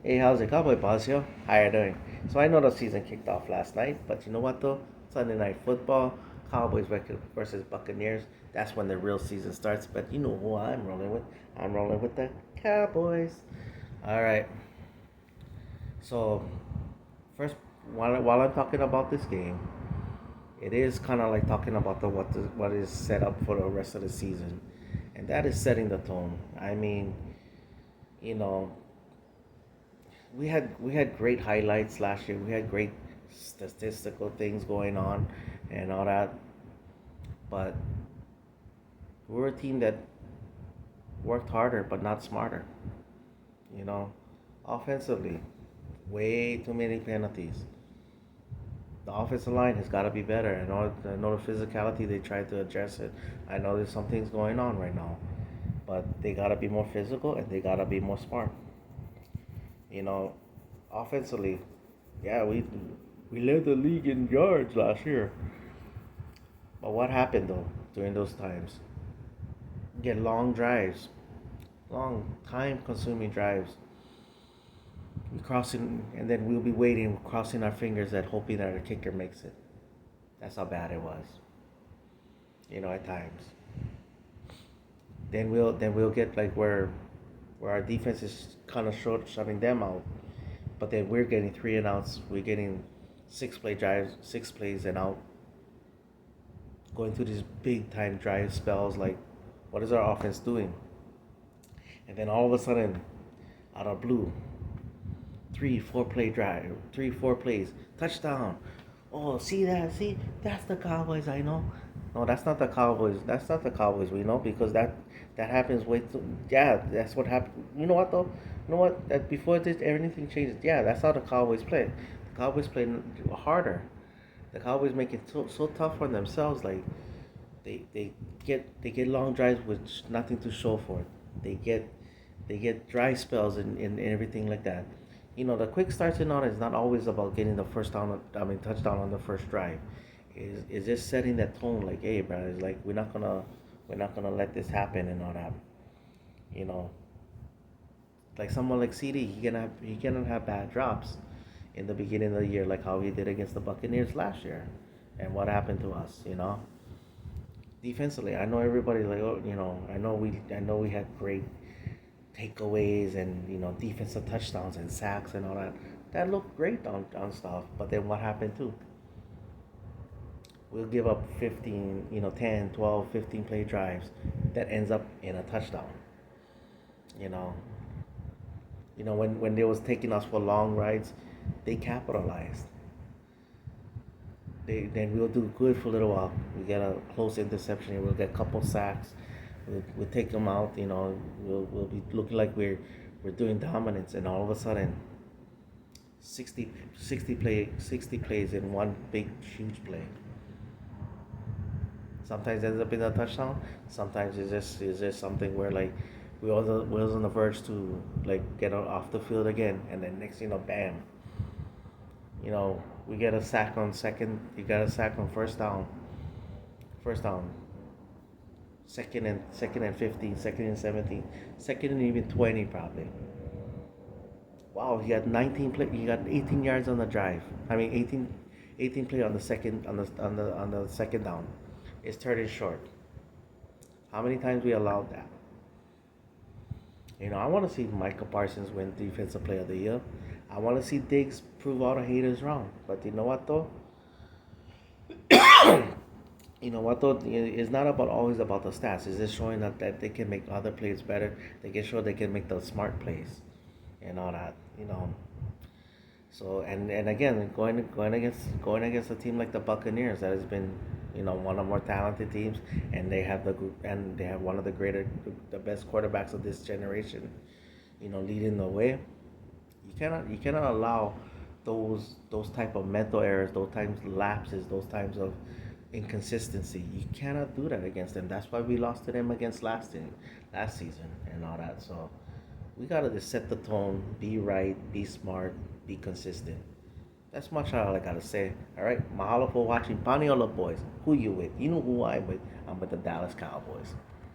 Hey, how's it, Cowboy Boss here? How you doing? So I know the season kicked off last night, but you know what though? Sunday night football, Cowboys versus Buccaneers. That's when the real season starts. But you know who I'm rolling with? I'm rolling with the Cowboys. All right. So first, while I'm talking about this game, it is kind of like talking about what is set up for the rest of the season, and that is setting the tone. I mean, you know, we had great highlights last year. We had great statistical things going on and all that, but we're a team that worked harder but not smarter. You know, offensively, way too many penalties. The offensive line has got to be better. I know the physicality they tried to address it. I know there's some things going on right now, but they got to be more physical and they got to be more smart. You know, offensively, yeah, we led the league in yards last year. But what happened though during those times? Get long drives, long time consuming drives. We crossing and then we'll be waiting, crossing our fingers and hoping that our kicker makes it. That's how bad it was. At times. Then we'll get like where our defense is kind of shutting them out, but then we're getting three and outs. We're getting six play drives, six plays and out, going through these big time drive spells. Like, what is our offense doing? And then all of a sudden, out of blue, three, 4 play drive, 3, 4 plays, touchdown. Oh, see that? See, that's the Cowboys I know. No, that's not the Cowboys. That's not the Cowboys we know because that happens way too. Yeah, that's what happened. You know what though? You know what? That before this everything changes. Yeah, that's how the Cowboys play. The Cowboys play harder. The Cowboys make it so tough on themselves. Like they get long drives with nothing to show for it. They get they get dry spells and everything like that. The quick starts and all is not always about getting the first down. I mean touchdown on the first drive. Is just setting that tone like, hey, bro, it's like we're not gonna let this happen and all that. You know, like someone like CD, he cannot have bad drops in the beginning of the year like how he did against the Buccaneers last year. And what happened to us? Defensively, I know everybody like, oh, I know we had great takeaways and defensive touchdowns and sacks and all that. That looked great on stuff, but then what happened too? We'll give up 15, 10, 12, 15 play drives that ends up in a touchdown. You know, when they was taking us for long rides, they capitalized. Then we'll do good for a little while. We get a close interception. We'll get a couple sacks. We'll take them out. We'll be looking like we're doing dominance, and all of a sudden, 60 plays in one big huge play. Sometimes it ends up in a touchdown. Sometimes it's just something where like we was on the verge to like get off the field again, and then next bam. We get a sack on second. You got a sack on first down, second and 15, second and 17, second and even 20 probably. Wow, he got 19 play. He got 18 yards on the drive. I mean 18 play on the second on the second down. It's turning short. How many times we allowed that? I want to see Michael Parsons win Defensive Player of the Year. I want to see Diggs prove all the haters wrong. But you know what though? It's not about always about the stats. It's just showing that they can make other plays better. They can show they can make the smart plays and all that. So and again, going against a team like the Buccaneers that has been one of the more talented teams, and they have one of the best quarterbacks of this generation, leading the way. You cannot allow those type of mental errors, those times lapses, those times of inconsistency. You cannot do that against them. That's why we lost to them against last season and all that. So we gotta just set the tone, be right, be smart, be consistent. That's much all I gotta say. All right, mahalo for watching Paniola Boys. Who you with? You know who I'm with. I'm with the Dallas Cowboys.